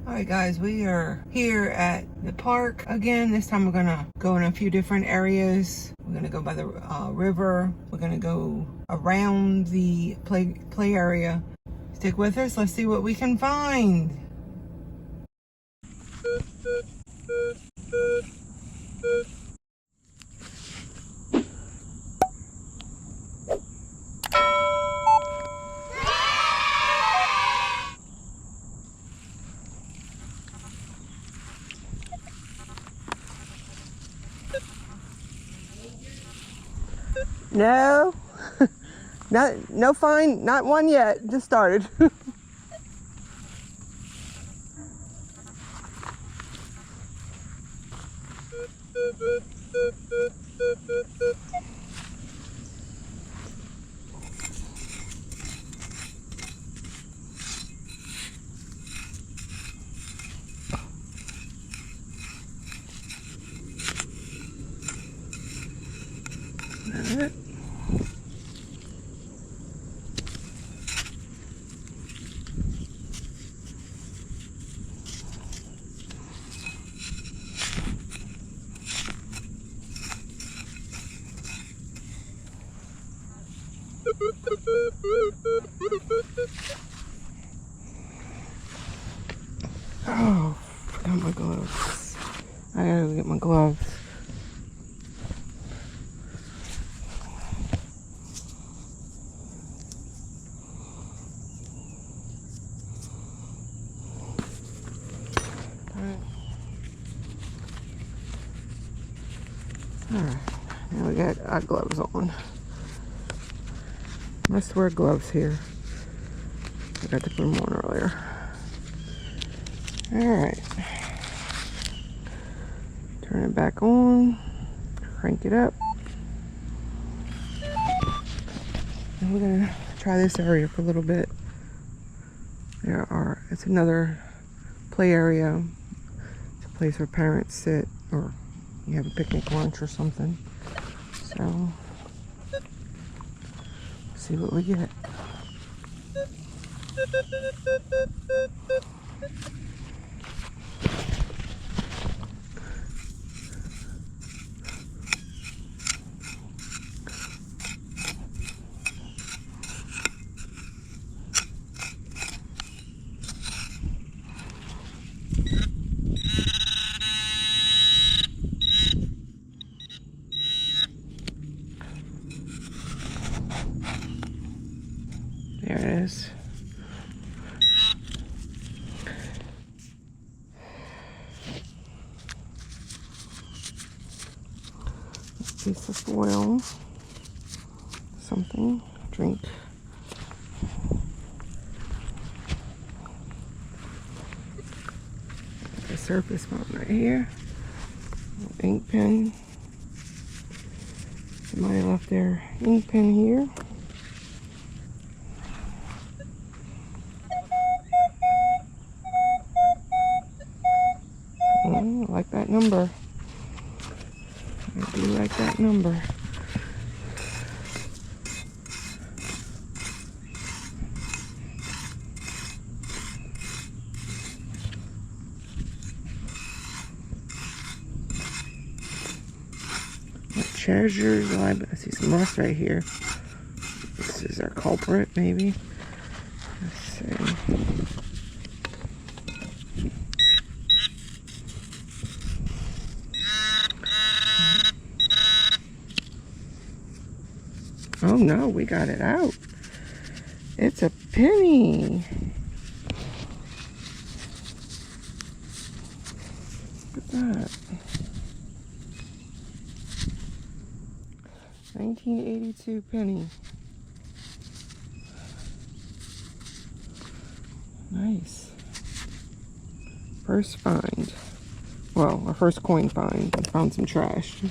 Alright guys, we are here at the park again. This time we're gonna go in a few different areas. We're gonna go by the river. We're gonna go around the play area. Stick with us, let's see what we can find. No, no find, not one yet, just started. Oh, forgot my gloves. I gotta go get my gloves. Alright, now we got our gloves on. Must wear gloves here. I got to put them on earlier. Alright. Turn it back on. Crank it up. And we're gonna try this area for a little bit. It's another play area. It's a place where parents sit or you have a picnic lunch or something. So, see what we get. There it is. A piece of foil, something, drink. A surface fountain right here. Ink pen. Somebody left their ink pen here. I like that number. I do like that number. Treasures. Oh, I see some rust right here. This is our culprit, maybe. Let's see. Oh no, we got it out. It's a penny. Look at that. 1982 penny. Nice. First find. Well, our first coin find. I found some trash.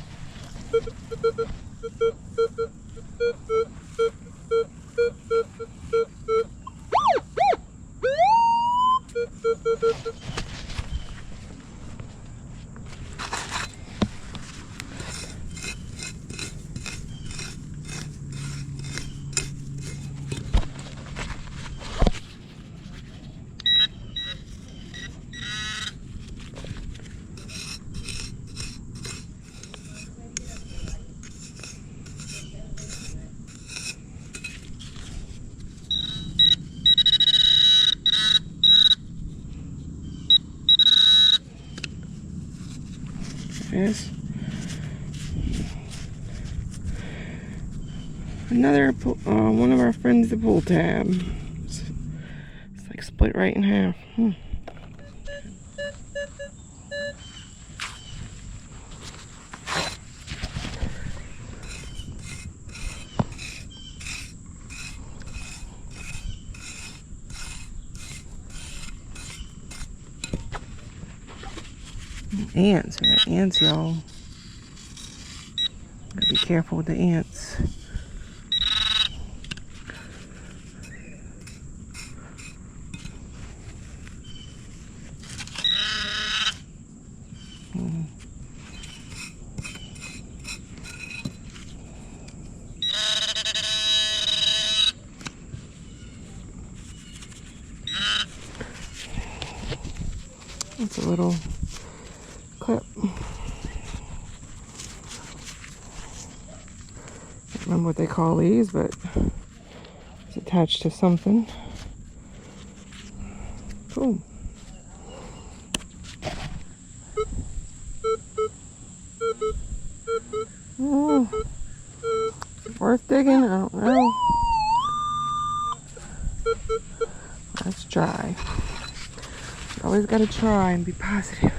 is. Another one of our friends, the pull tab. It's like split right in half. Ants, we got ants, y'all. Gotta be careful with the ants. It's a little clip. I don't remember what they call these, but it's attached to something. Cool. Oh, is it worth digging? I don't know. Let's try. You always gotta try and be positive.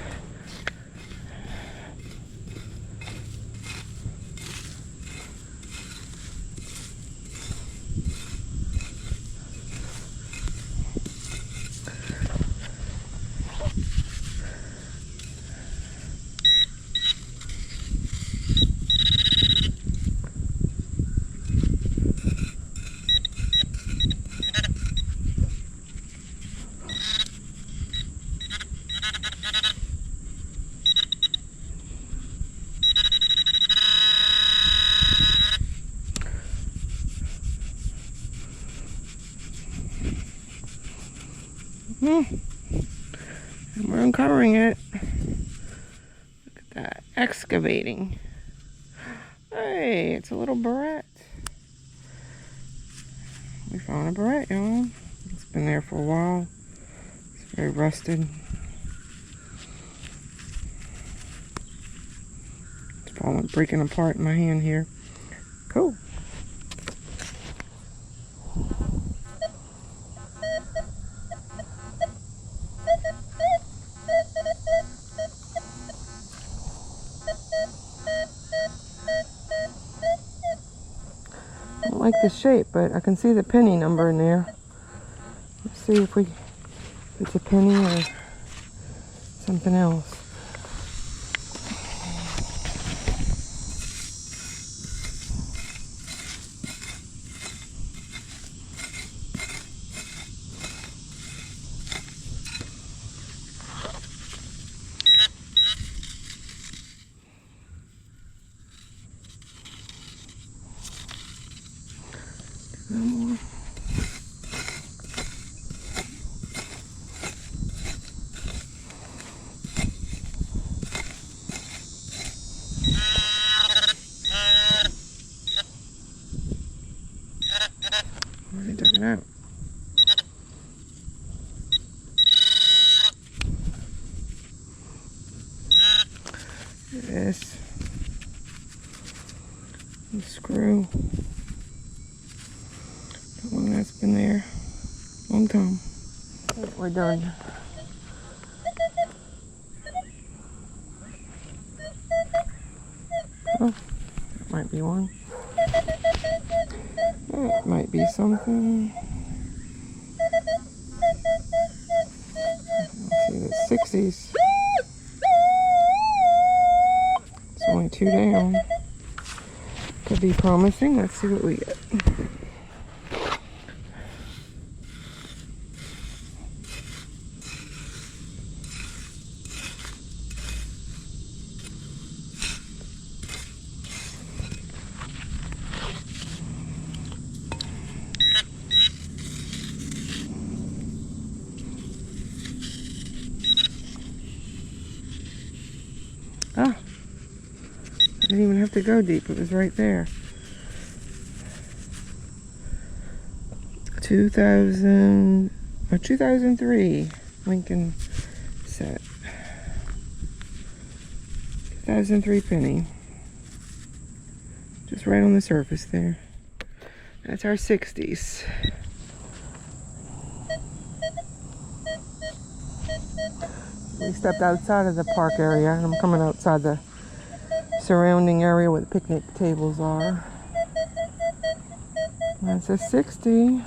And we're uncovering it. Look at that. Excavating. Hey, it's a little barrette. We found a barrette, y'all. It's been there for a while. It's very rusted. It's falling, breaking apart in my hand here. Cool. I don't like the shape, but I can see the penny number in there. Let's see if it's a penny or something else. No more. Already took it out. Look at this. The screw. That one that's been there a long time. Okay, we're done. Oh, that might be one. That might be something. Let's see, the 60s. It's only 2 down. Could be promising. Let's see what we get. Ah, I didn't even have to go deep. It was right there. 2003 Lincoln set. 2003 penny. Just right on the surface there. That's our 60s. We stepped outside of the park area, and I'm coming outside the surrounding area where the picnic tables are. That's a 60.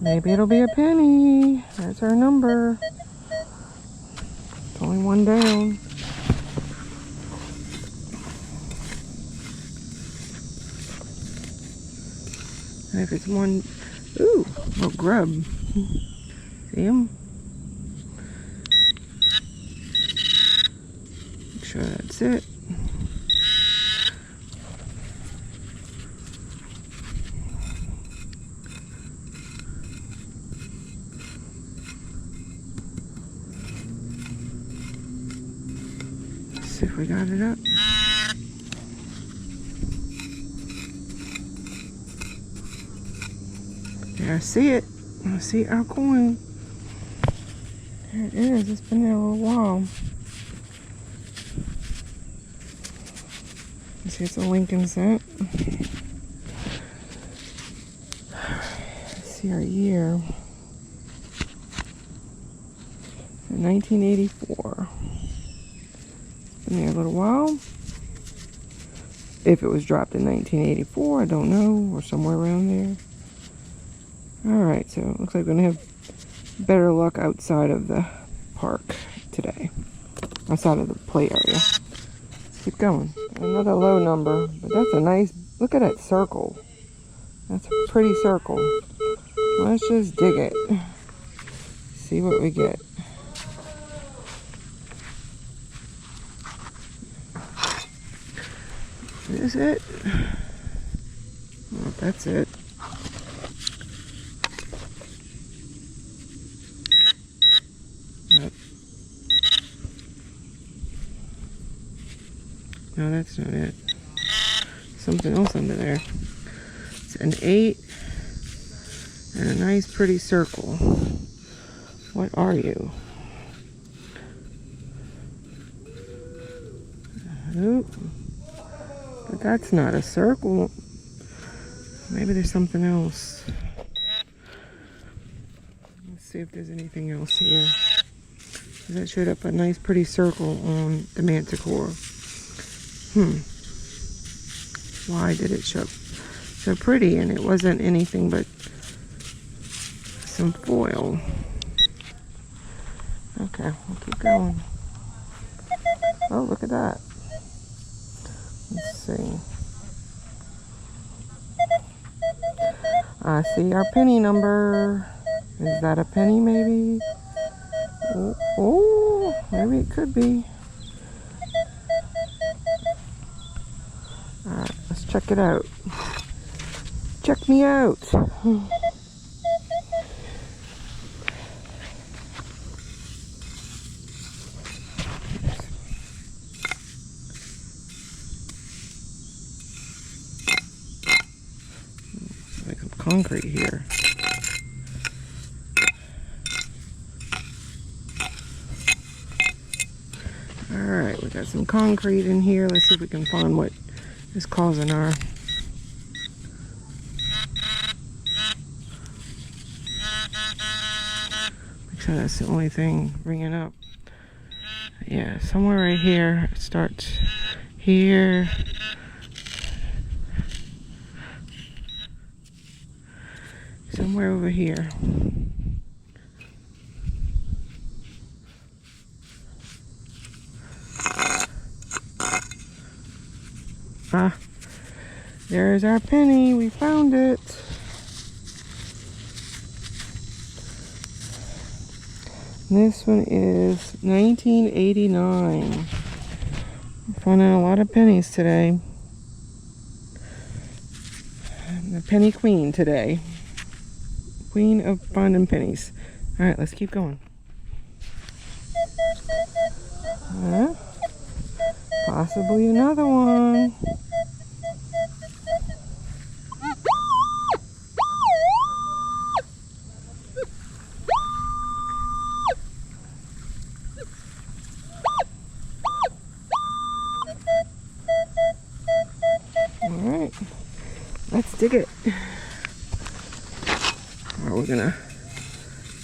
Maybe it'll be a penny. That's our number. It's only one down. And if it's one, ooh, little grub. See him? Make sure that's it. Let's see if we got it up. Yeah, I see it. I see our coin. There it is. It's been there a little while. You see, it's a Lincoln cent. Let's see our year. 1984. It's been there a little while. If it was dropped in 1984, I don't know, or somewhere around there. Alright, so it looks like we're going to have better luck outside of the park today. Outside of the play area. Let's keep going. Another low number, but that's a nice, look at that circle. That's a pretty circle. Let's just dig it. See what we get. Is it? Well, that's it. No, that's not it. Something else under there. It's an 8 and a nice pretty circle. What are you? Nope. But that's not a circle. Maybe there's something else. Let's see if there's anything else here. That showed up a nice pretty circle on the Manticore. Why did it show so pretty? And it wasn't anything but some foil. Okay, we'll keep going. Oh, look at that. Let's see. I see our penny number. Is that a penny maybe? Oh, maybe it could be. Alright, let's check it out. Check me out. Like some concrete here. Alright, we got some concrete in here. Let's see if we can find what is causing our make sure that's the only thing ringing up. Yeah, somewhere right here. It starts here. Somewhere over here. Ah, there's our penny. We found it. This one is 1989. I'm finding a lot of pennies today. I'm the penny queen today. Queen of finding pennies. Alright, let's keep going. Possibly another one. dig it. Or we're gonna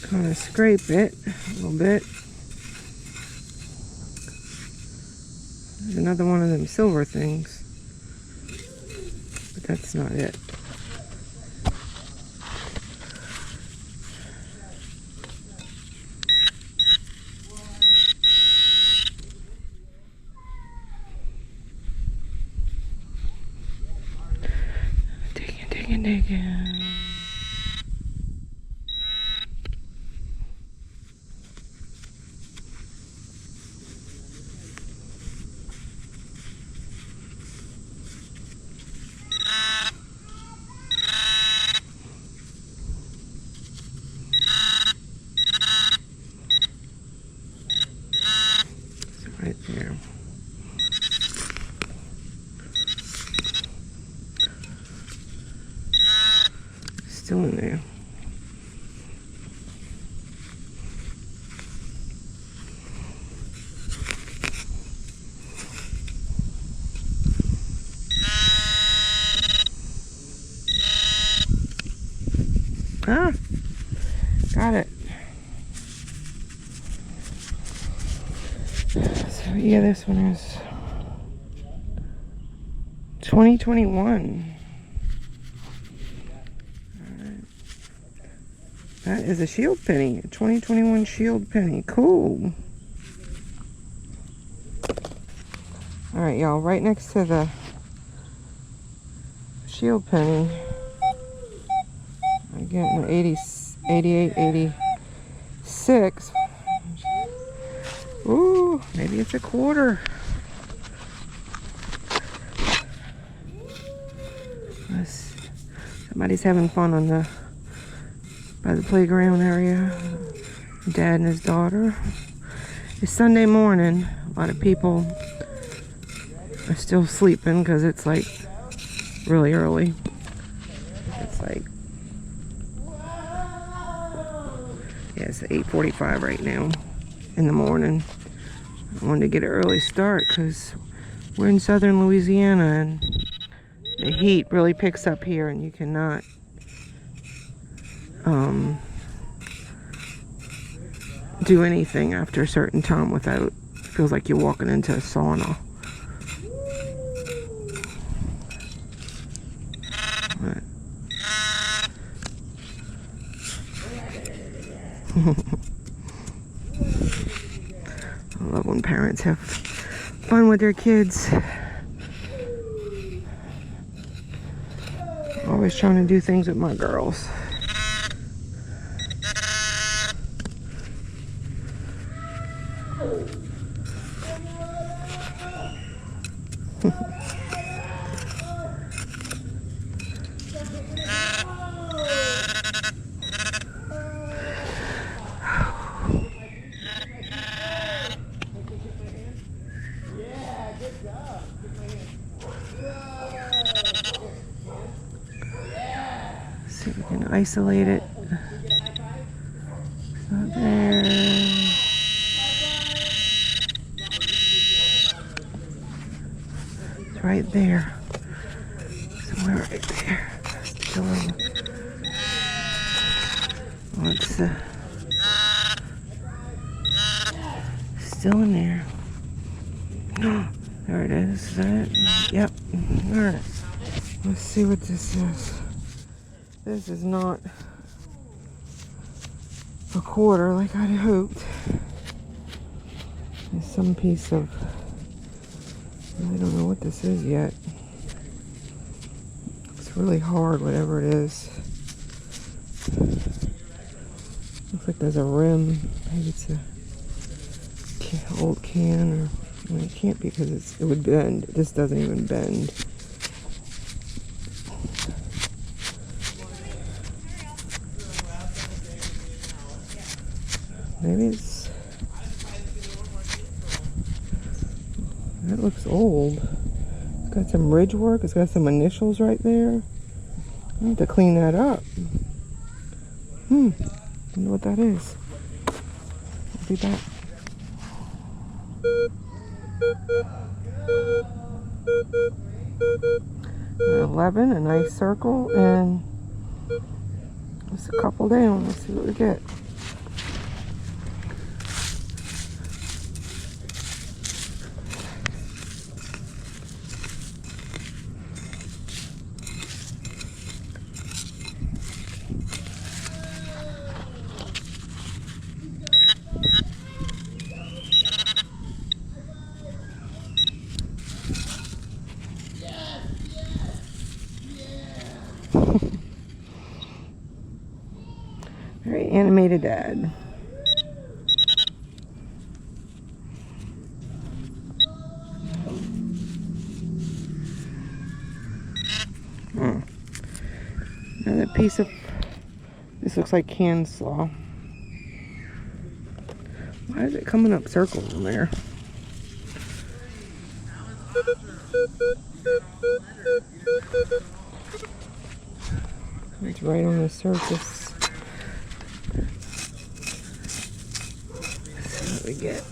kind of scrape it a little bit. There's another one of them silver things, but that's not it. Digging. It's right there. Still in there. Ah, got it. So yeah, this one is 2021. That is a shield penny, a 2021 shield penny. Cool. All right, y'all, right next to the shield penny, I get an 88, 86. Ooh, maybe it's a quarter. Somebody's having fun on the by the playground area. Dad and his daughter. It's Sunday morning. A lot of people are still sleeping because it's like really early. It's like, yeah, it's 8:45 right now in the morning. I wanted to get an early start because we're in southern Louisiana and the heat really picks up here, and you cannot do anything after a certain time without, it feels like you're walking into a sauna. But I love when parents have fun with their kids. Always trying to do things with my girls. See if we can isolate it. It's not there. It's right there. Somewhere right there. Still in. Oh, it's still in there. There it is. Is that it? Yep. Alright. Let's see what this is. This is not a quarter like I'd hoped. There's some piece of, I don't know what this is yet. It's really hard, whatever it is. Looks like there's a rim. Maybe it's a old can, or I mean, it can't be because it would bend. This doesn't even bend. Maybe it's, that looks old. It's got some ridge work. It's got some initials right there. I have to clean that up. Wonder what that is. I'll be back. 11, a nice circle, and just a couple down. Let's see what we get. Very animated dad. Another piece of, this looks like can slaw. Why is it coming up circles in there? It's right on the surface. Let's see what we get.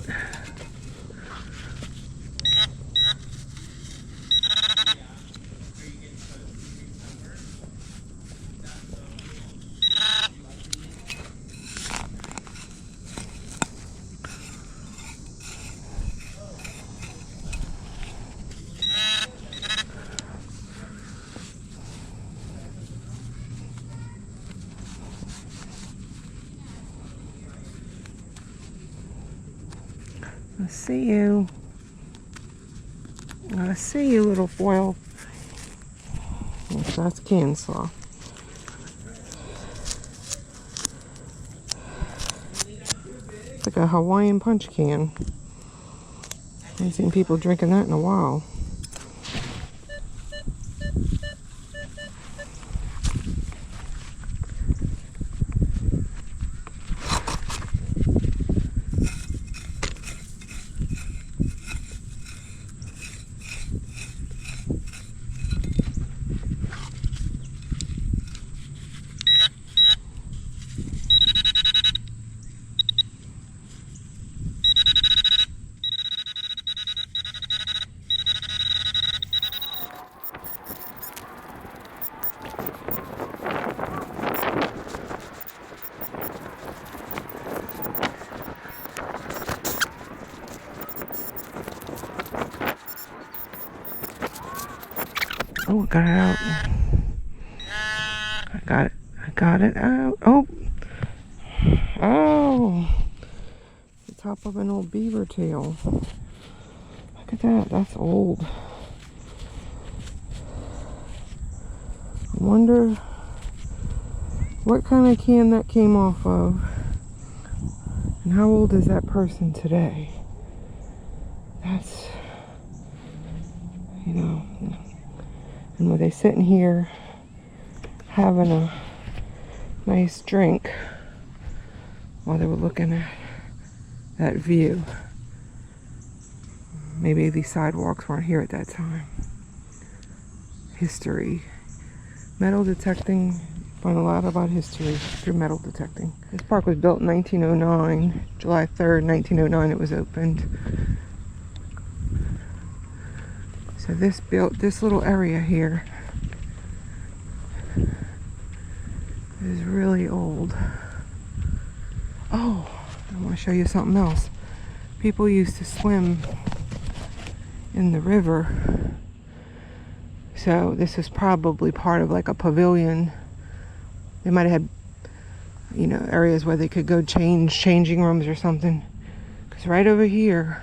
I see you. I see you, little foil. Yes, that's can slaw. It's like a Hawaiian punch can. I haven't seen people drinking that in a while. Oh, I got it out. I got it out. Oh. Oh. The top of an old beaver tail. Look at that. That's old. I wonder what kind of can that came off of. And how old is that person today? That's, you know. And were they sitting here having a nice drink while they were looking at that view? Maybe these sidewalks weren't here at that time. History. Metal detecting. Find a lot about history through metal detecting. This park was built in 1909. July 3rd, 1909 it was opened. So this little area here is really old. Oh, I want to show you something else. People used to swim in the river. So this was probably part of like a pavilion. They might have had, you know, areas where they could go changing rooms or something. Because right over here,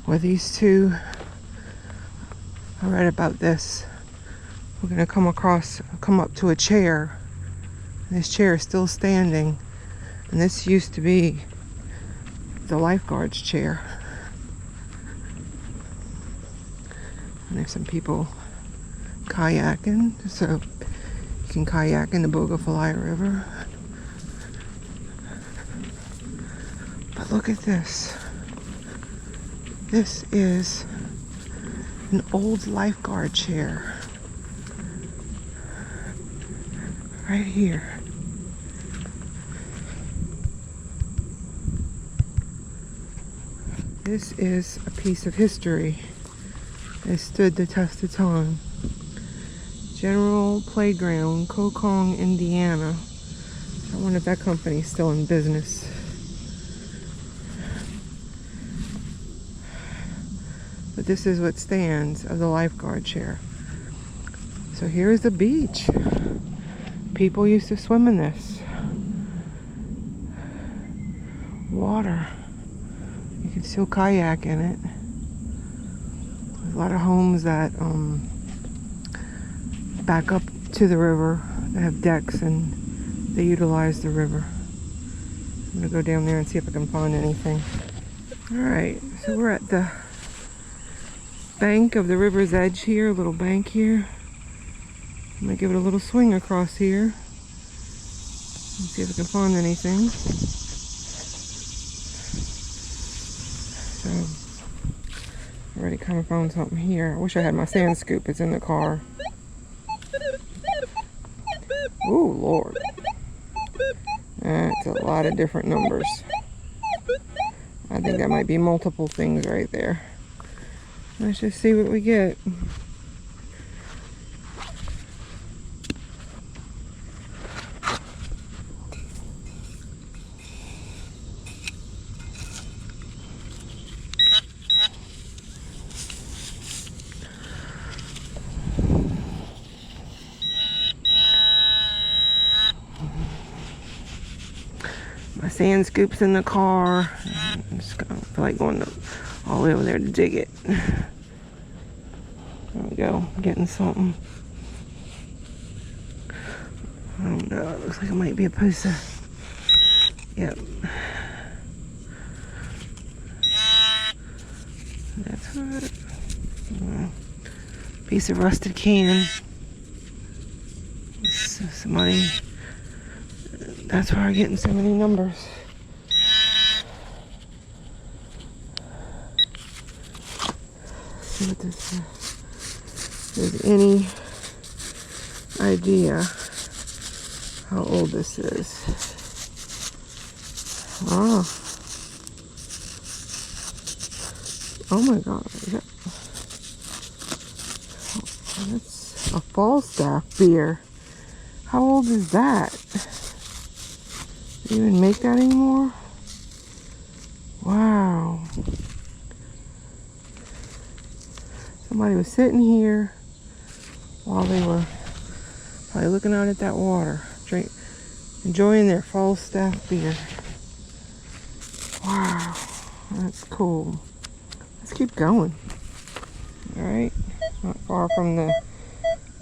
where these two I read about this. We're gonna come up to a chair. This chair is still standing. And this used to be the lifeguard's chair. And there's some people kayaking. So you can kayak in the Bogafly River. But look at this. This is an old lifeguard chair. Right here. This is a piece of history. It stood the test of time. General Playground, Kokong, Indiana. I wonder if that company's still in business. But this is what stands of the lifeguard chair. So here's the beach. People used to swim in this. Water. You can still kayak in it. There's a lot of homes that back up to the river. They have decks and they utilize the river. I'm gonna go down there and see if I can find anything. Alright, so we're at the bank of the river's edge here, a little bank here. I'm gonna give it a little swing across here. Let's see if I can find anything. So, I already kind of found something here. I wish I had my sand scoop. It's in the car. Ooh, Lord. That's a lot of different numbers. I think that might be multiple things right there. Let's just see what we get. My sand scoop's in the car. I'm just gonna feel like going all the way over there to dig it. There we go, getting something. I don't know, it looks like it might be a piece of, yep. That's what, piece of rusted can. Somebody, that's why we're getting so many numbers. See what this is. There's any idea how old this is. Oh. Oh my God. That's a Falstaff beer. How old is that? Do you even make that anymore? Wow. Somebody was sitting here while they were probably looking out at that water, enjoying their Falstaff beer. Wow, that's cool. Let's keep going. All right, not far from the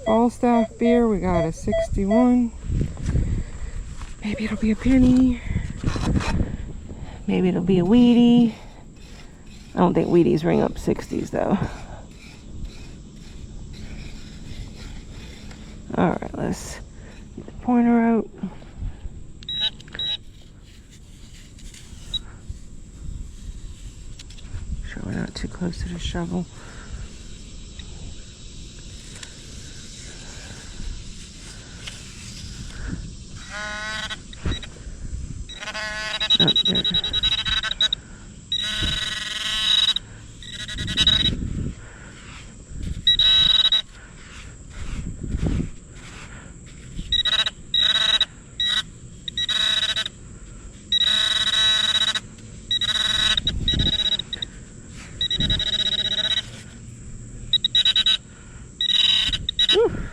Falstaff beer, we got a 61. Maybe it'll be a penny. Maybe it'll be a Wheatie. I don't think Wheaties ring up 60s though. Alright, let's get the pointer out. Sure we're not too close to the shovel. Oh, there.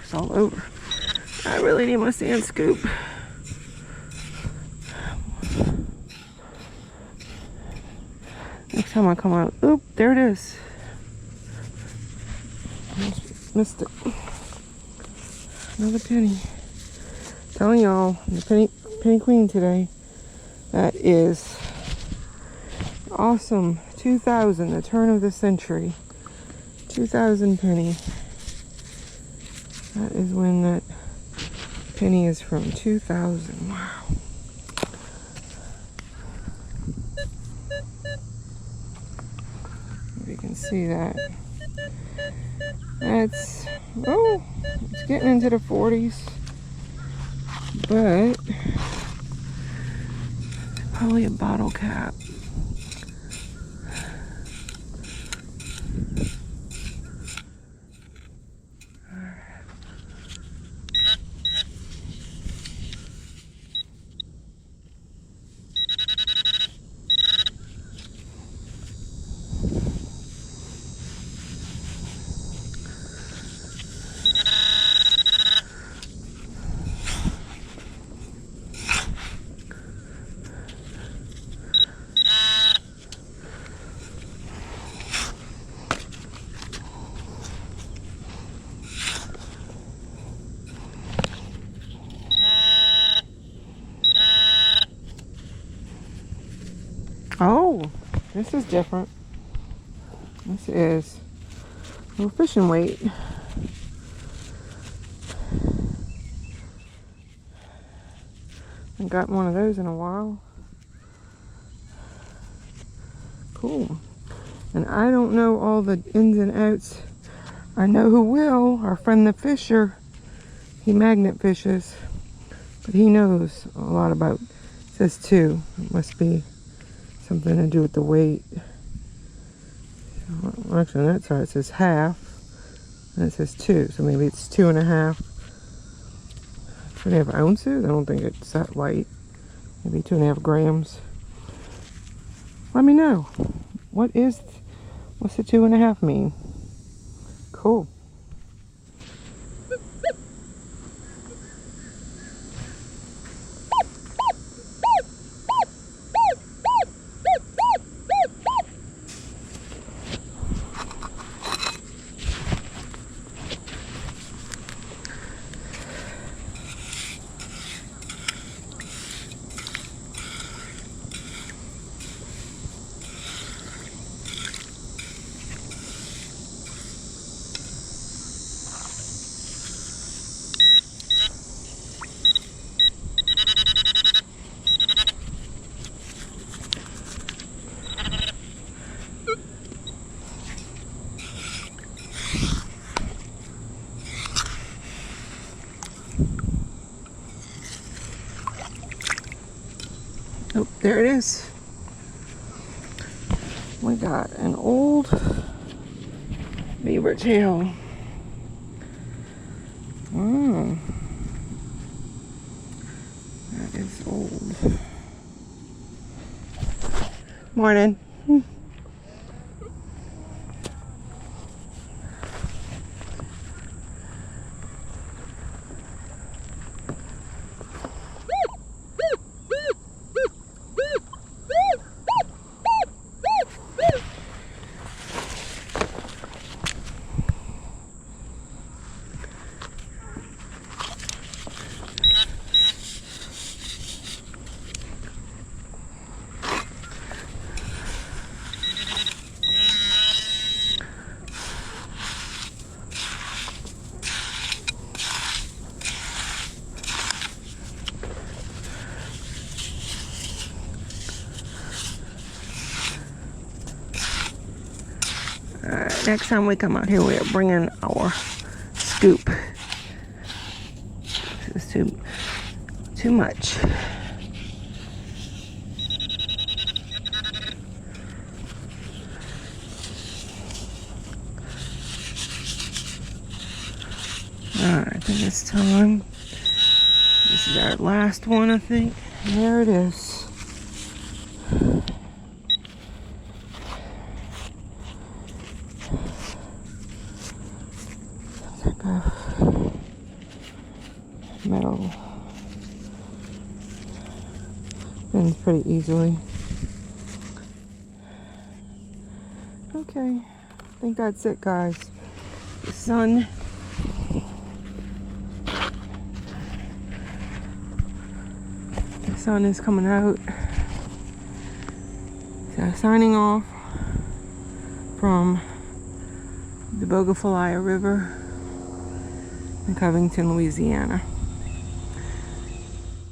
It's all over. I really need my sand scoop. Next time I come out, oop, there it is. Missed it. Another penny. Telling y'all, the penny queen today. That is awesome. 2000, the turn of the century. 2000 penny. That is when that penny is from. 2000. Wow. You can see that. That's, oh, it's getting into the 40s. But probably a bottle cap. This is different. This is a little fishing weight. I got one of those in a while. Cool. And I don't know all the ins and outs. I know who will. Our friend the fisher. He magnet fishes. But he knows a lot about. It says 2. It must be something to do with the weight. Well, actually, on that side it says half. And it says 2. So maybe it's 2.5. 2.5 ounces? I don't think it's that light. Maybe 2.5 grams. Let me know. What's the 2.5 mean? Cool. Oh, there it is. We got an old beaver tail. Oh, that is old. Morning. Alright, next time we come out here, we are bringing our scoop. This is too much. Alright, then this time, this is our last one, I think. There it is. Metal bends pretty easily. Okay, I think that's it, guys. The sun is coming out. So signing off from the Bogafalaya River in Covington, Louisiana.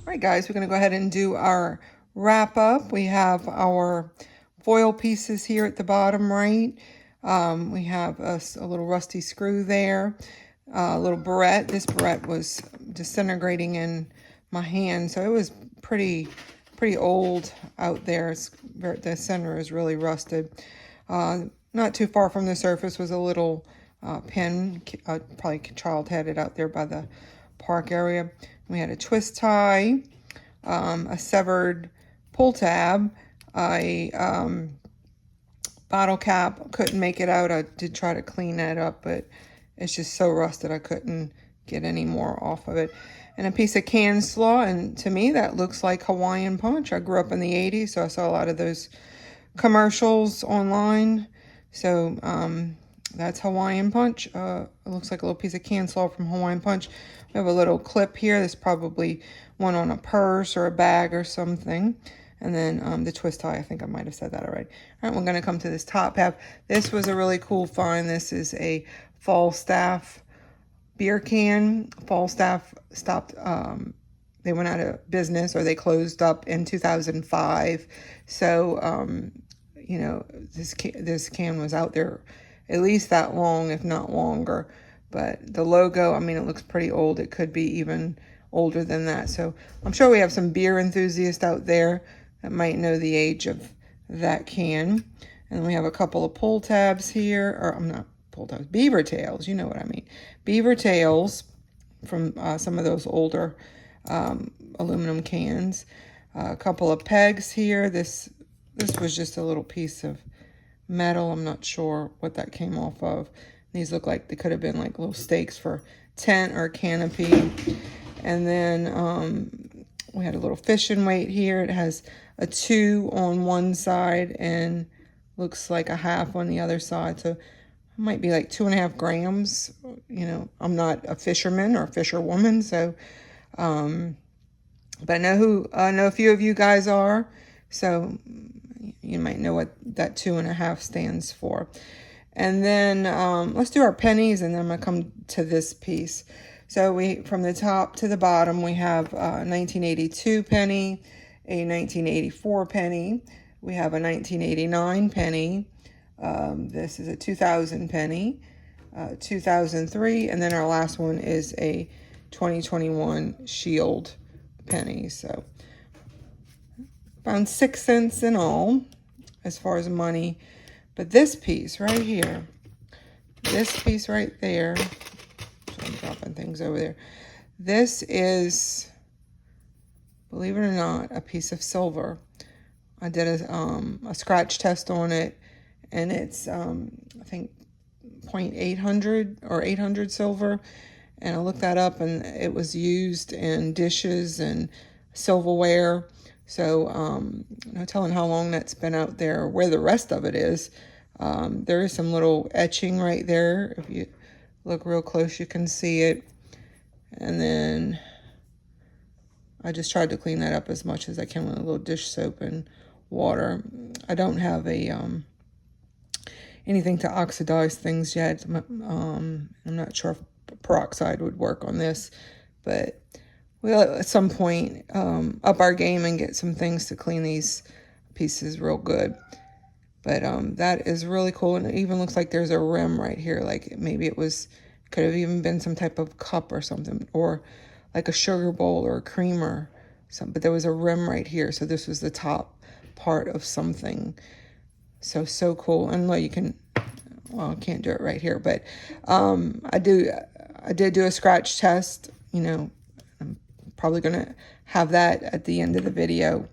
All right, guys, we're going to go ahead and do our wrap up. We have our foil pieces here at the bottom right. We have a little rusty screw there, a little barrette. This barrette was disintegrating in my hand, so it was pretty old out there. The center is really rusted. Not too far from the surface was a little pin, probably child had it out there by the park area. We had a twist tie, a severed pull tab, a bottle cap. Couldn't make it out. I did try to clean that up, but it's just so rusted I couldn't get any more off of it. And a piece of can slaw, and to me that looks like Hawaiian punch. I grew up in the 80s, so I saw a lot of those commercials online. So that's Hawaiian punch. It looks like a little piece of can slaw from Hawaiian punch. We have a little clip here. This probably went on a purse or a bag or something. And then the twist tie, I think I might have said that already. All right, we're going to come to this top half. This was a really cool find. This is a Falstaff beer can. Falstaff stopped, they went out of business, or they closed up in 2005. So, you know, this can was out there at least that long, if not longer. But the logo, I mean, it looks pretty old. It could be even older than that. So I'm sure we have some beer enthusiasts out there that might know the age of that can. And we have a couple of pull tabs here, or I'm not pull tabs, beaver tails, you know what I mean. Beaver tails from some of those older aluminum cans. A couple of pegs here. This was just a little piece of metal. I'm not sure what that came off of. These look like they could have been like little stakes for tent or canopy. And then we had a little fishing weight here. It has a 2 on one side and looks like a half on the other side. So it might be like 2.5 grams. You know, I'm not a fisherman or a fisherwoman, so but I know a few of you guys are, so you might know what that 2.5 stands for. And then let's do our pennies, and then I'm gonna come to this piece. So from the top to the bottom, we have a 1982 penny, a 1984 penny, we have a 1989 penny, this is a 2000 penny, 2003, and then our last one is a 2021 Shield penny. So found 6 cents in all as far as money. But this piece right here, this piece right there, I'm dropping things over there. This is, believe it or not, a piece of silver. I did a scratch test on it, and it's I think 0.800 or 800 silver. And I looked that up, and it was used in dishes and silverware. So no telling how long that's been out there, or where the rest of it is. There is some little etching right there. If you look real close, you can see it. And then I just tried to clean that up as much as I can with a little dish soap and water. I don't have anything to oxidize things yet. I'm not sure if peroxide would work on this, but we'll at some point up our game and get some things to clean these pieces real good. But that is really cool, and it even looks like there's a rim right here, like maybe could have even been some type of cup or something, or like a sugar bowl or a creamer, but there was a rim right here, so this was the top part of something. So cool. And well, I can't do it right here, but I did do a scratch test. You know, I'm probably gonna have that at the end of the video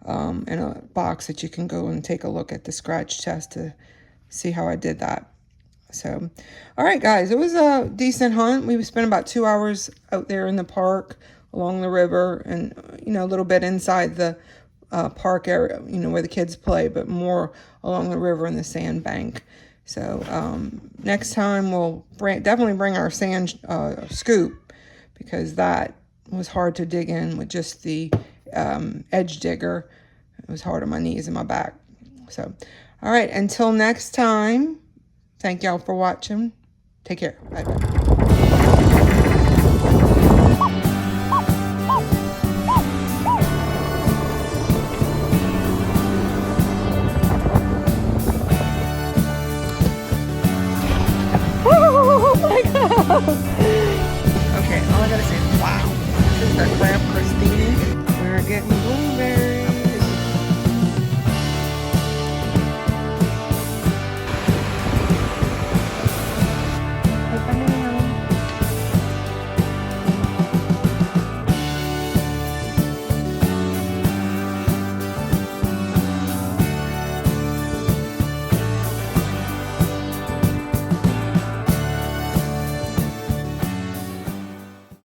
in a box that you can go and take a look at the scratch test to see how I did that. So, all right, guys, it was a decent hunt. We spent about 2 hours out there in the park along the river, and you know, a little bit inside the park area, you know, where the kids play, but more along the river and the sandbank. So next time we'll definitely bring our sand scoop, because that was hard to dig in with just the edge digger. It was hard on my knees and my back. So, all right, until next time, thank y'all for watching. Take care. Bye-bye. Oh my God!